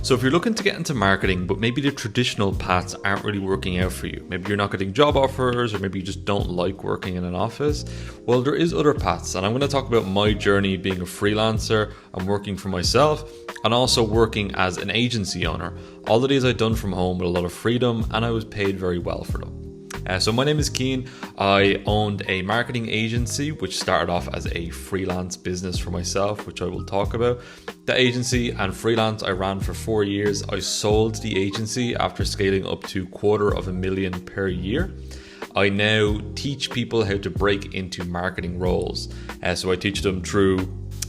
So if you're looking to get into marketing, but maybe the traditional paths aren't really working out for you, maybe you're not getting job offers, or maybe you just don't like working in an office, well, there is other paths. And I'm going to talk about my journey being a freelancer and working for myself, and also working as an agency owner. All the days I'd done from home with a lot of freedom, and I was paid very well for them. So my name is Cian. I owned a marketing agency which started off as a freelance business for myself, which I will talk about. The agency and freelance I ran for 4 years. I sold the agency after scaling up to $250,000 per year. I now teach people how to break into marketing roles. So I teach them through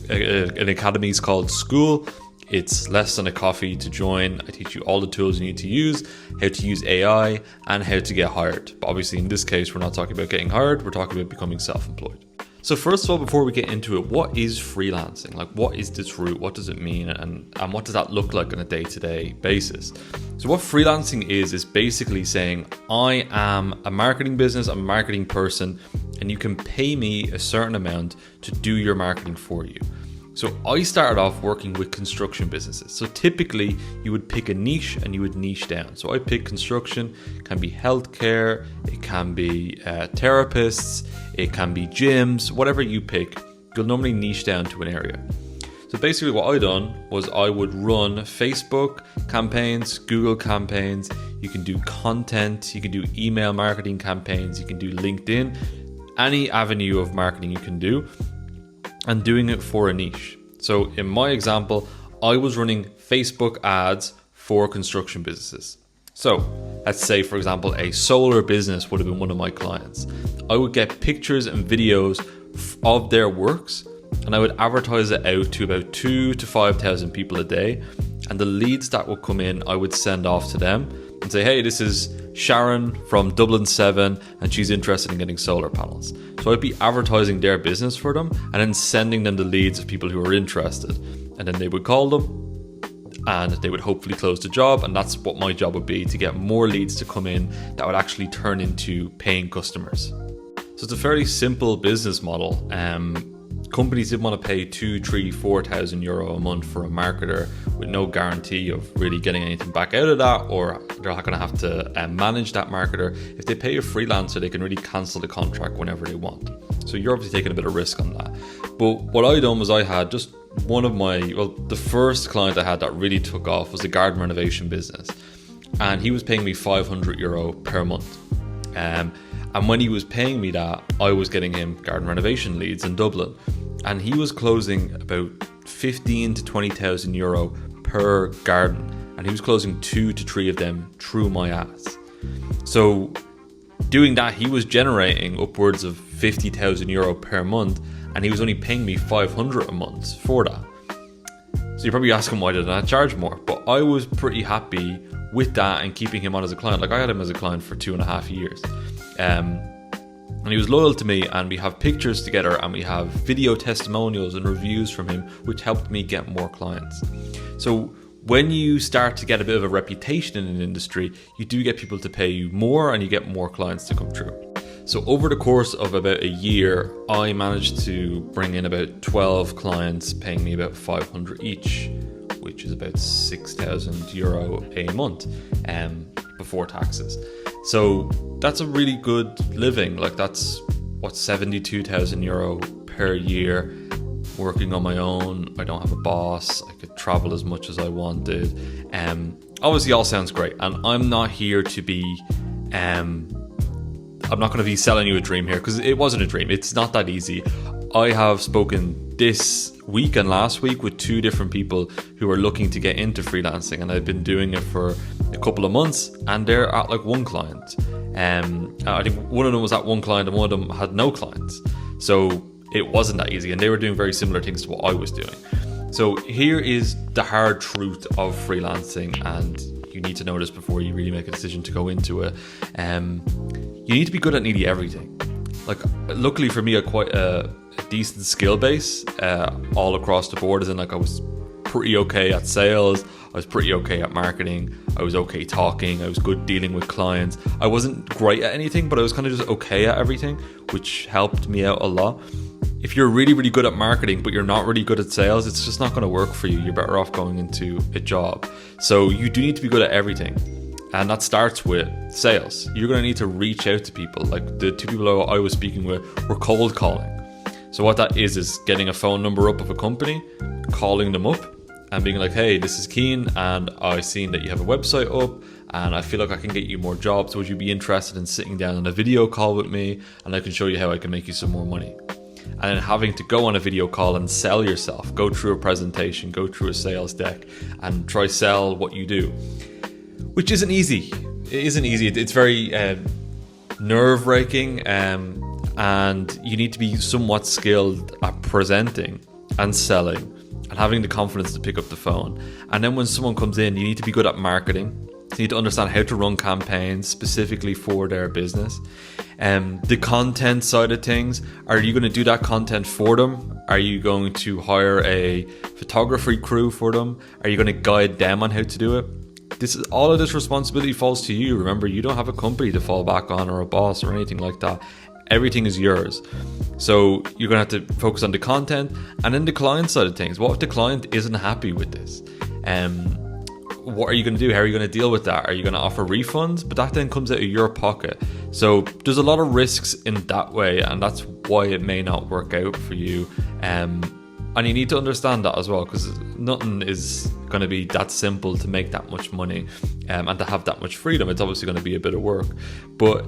an academy called School. It's less than a coffee to join. I teach you all the tools you need to use, how to use AI, and how to get hired. But obviously in this case, we're not talking about getting hired, we're talking about becoming self-employed. So first of all, before we get into it, what is freelancing? Like, what is this route? What does it mean? And what does that look like on a day-to-day basis? So what freelancing is basically saying, I am a marketing business, I'm a marketing person, and you can pay me a certain amount to do your marketing for you. So I started off working with construction businesses. So typically you would pick a niche and you would niche down. So I pick construction, it can be healthcare, it can be therapists, it can be gyms, whatever you pick, you'll normally niche down to an area. So basically what I done was I would run Facebook campaigns, Google campaigns, you can do content, you can do email marketing campaigns, you can do LinkedIn, any avenue of marketing you can do, and doing it for a niche. So in my example, I was running Facebook ads for construction businesses. So let's say, for example, a solar business would have been one of my clients. I would get pictures and videos of their works, and I would advertise it out to about 2,000 to 5,000 people a day. And the leads that would come in, I would send off to them and say, hey, this is Sharon from Dublin 7 and she's interested in getting solar panels. So I'd be advertising their business for them and then sending them the leads of people who are interested. And then they would call them and they would hopefully close the job. And that's what my job would be, to get more leads to come in that would actually turn into paying customers. So it's a fairly simple business model. Companies didn't want to pay 2,000, 3,000, 4,000 euro a month for a marketer with no guarantee of really getting anything back out of that, or they're not going to have to manage that marketer. If they pay a freelancer, they can really cancel the contract whenever they want. So you're obviously taking a bit of risk on that. But what I done was I had just one of the first client I had that really took off was a garden renovation business. And he was paying me 500 euro per month. And when he was paying me that, I was getting him garden renovation leads in Dublin. And he was closing about 15 to 20,000 euro per garden. And he was closing 2 to 3 of them through my ads. So doing that, he was generating upwards of 50,000 euro per month. And he was only paying me 500 a month for that. So you're probably asking, why did I charge more? But I was pretty happy with that and keeping him on as a client. Like, I had him as a client for 2.5 years. And he was loyal to me, and we have pictures together and we have video testimonials and reviews from him, which helped me get more clients. So when you start to get a bit of a reputation in an industry, you do get people to pay you more and you get more clients to come through. So over the course of about a year, I managed to bring in about 12 clients paying me about 500 each, which is about 6,000 euro a month before taxes. So that's a really good living. Like, that's 72,000 euro per year, working on my own. I don't have a boss. I could travel as much as I wanted. Obviously all sounds great, and I'm not here to be I'm not going to be selling you a dream here, because it wasn't a dream. It's not that easy. I have spoken this week and last week with 2 different people who are looking to get into freelancing, and I've been doing it for a couple of months, and they're at like one client. I think one of them was at one client and one of them had no clients. So it wasn't that easy, and they were doing very similar things to what I was doing. So here is the hard truth of freelancing, and you need to know this before you really make a decision to go into it. You need to be good at nearly everything. Like, luckily for me, I quite a decent skill base all across the board, as in, like, I was pretty okay at sales, I was pretty okay at marketing, I was okay talking, I was good dealing with clients. I wasn't great at anything, but I was kind of just okay at everything, which helped me out a lot. If you're really, really good at marketing, but you're not really good at sales, it's just not going to work for you. You're better off going into a job. So you do need to be good at everything. And that starts with sales. You're going to need to reach out to people. Like the 2 people I was speaking with were cold calling. So what that is getting a phone number up of a company, calling them up and being like, hey, this is Keen and I've seen that you have a website up and I feel like I can get you more jobs. Would you be interested in sitting down on a video call with me and I can show you how I can make you some more money? And then having to go on a video call and sell yourself, go through a presentation, go through a sales deck and try sell what you do, which isn't easy. It isn't easy. It's very nerve-wracking and you need to be somewhat skilled at presenting and selling and having the confidence to pick up the phone. And then when someone comes in, you need to be good at marketing. You need to understand how to run campaigns specifically for their business. The content side of things, are you going to do that content for them? Are you going to hire a photography crew for them? Are you going to guide them on how to do it? All of this responsibility falls to you. Remember, you don't have a company to fall back on or a boss or anything like that. Everything is yours. So you're going to have to focus on the content and then the client side of things. What if the client isn't happy with this? What are you going to do? How are you going to deal with that? Are you going to offer refunds? But that then comes out of your pocket. So there's a lot of risks in that way, and that's why it may not work out for you. And you need to understand that as well, because nothing is going to be that simple to make that much money and to have that much freedom. It's obviously going to be a bit of work, but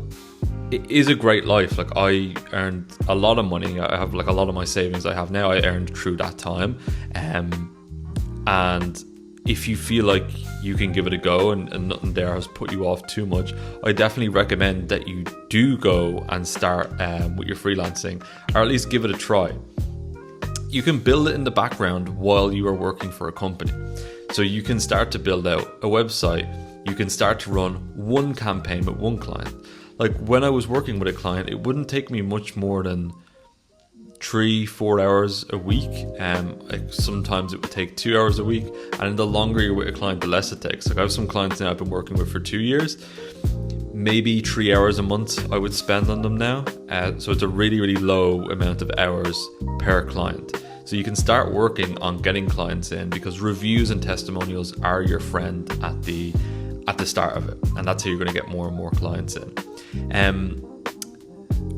it is a great life. Like, I earned a lot of money. I have like a lot of my savings I have now, I earned through that time. And if you feel like you can give it a go and nothing there has put you off too much, I definitely recommend that you do go and start with your freelancing, or at least give it a try. You can build it in the background while you are working for a company. So you can start to build out a website. You can start to run one campaign with one client. Like when I was working with a client, it wouldn't take me much more than 3-4 hours a week. Sometimes it would take 2 hours a week, and the longer you're with a client, the less it takes. Like I have some clients now I've been working with for 2 years, maybe 3 hours a month I would spend on them now. So it's a really, really low amount of hours per client. So you can start working on getting clients in, because reviews and testimonials are your friend at the start of it, and that's how you're going to get more and more clients in.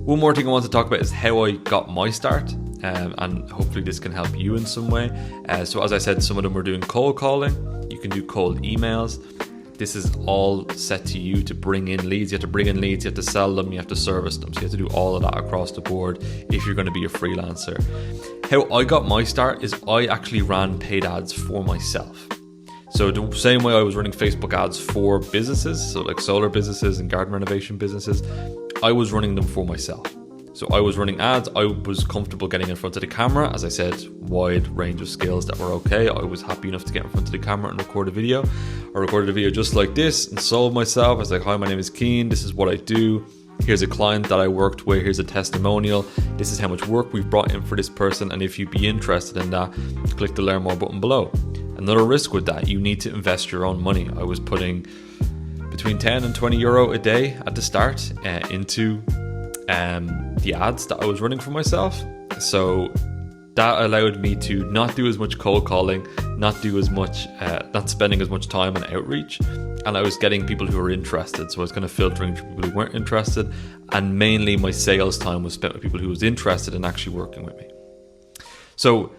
One more thing I want to talk about is how I got my start, and hopefully this can help you in some way. So as I said, some of them were doing cold calling. You can do cold emails. This is all set to you to bring in leads. You have to bring in leads, you have to sell them, you have to service them. So you have to do all of that across the board if you're going to be a freelancer. How I got my start is I actually ran paid ads for myself. So the same way I was running Facebook ads for businesses, so like solar businesses and garden renovation businesses, I was running them for myself. So I was running ads. I was comfortable getting in front of the camera. As I said, wide range of skills that were okay. I was happy enough to get in front of the camera and record a video. I recorded a video just like this and sold myself. I was like, hi, my name is Keen. This is what I do. Here's a client that I worked with. Here's a testimonial. This is how much work we've brought in for this person. And if you'd be interested in that, click the learn more button below. Another risk with that, you need to invest your own money. I was putting between 10 and 20 euro a day at the start into the ads that I was running for myself. So that allowed me to not do as much cold calling, not spending as much time on outreach. And I was getting people who were interested. So I was kind of filtering through people who weren't interested. And mainly my sales time was spent with people who was interested in actually working with me. So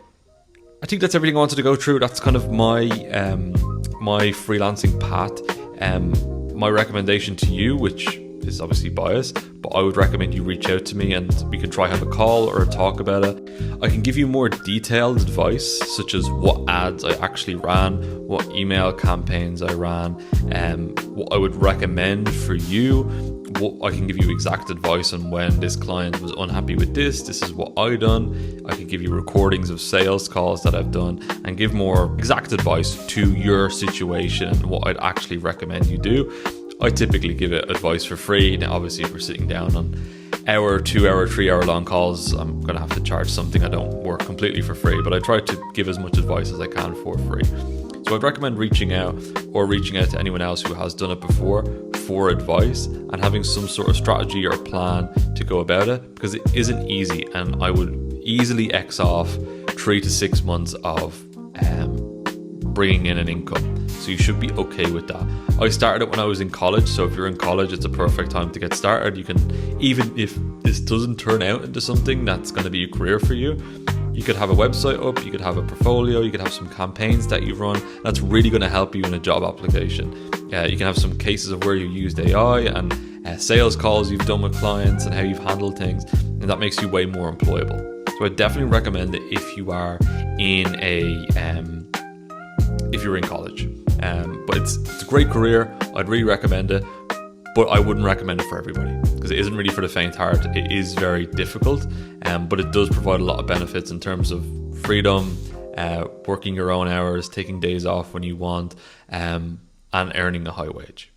I think that's everything I wanted to go through. That's kind of my freelancing path. My recommendation to you, which is obviously biased, but I would recommend you reach out to me and we can try have a call or a talk about it. I can give you more detailed advice, such as what ads I actually ran, what email campaigns I ran, what I would recommend for you. I can give you exact advice on when this client was unhappy with this is what I done. I can give you recordings of sales calls that I've done and give more exact advice to your situation and what I'd actually recommend you do. I typically give it advice for free. Now obviously if we're sitting down on hour, 2 hour, 3 hour long calls, I'm going to have to charge something. I don't work completely for free, but I try to give as much advice as I can for free. So I'd recommend reaching out to anyone else who has done it before for advice and having some sort of strategy or plan to go about it, because it isn't easy. And easily X off 3 to 6 months of bringing in an income. So you should be okay with that. I started it when I was in college, so if you're in college, it's a perfect time to get started. You can, even if this doesn't turn out into something that's going to be a career for you, you could have a website up, you could have a portfolio, you could have some campaigns that you run. That's really going to help you in a job application. You can have some cases of where you used AI and sales calls you've done with clients and how you've handled things, and that makes you way more employable. So I definitely recommend it if you are in if you're in college. But it's a great career. I'd really recommend it, but I wouldn't recommend it for everybody because it isn't really for the faint heart. It is very difficult, but it does provide a lot of benefits in terms of freedom, working your own hours, taking days off when you want, and earning a high wage.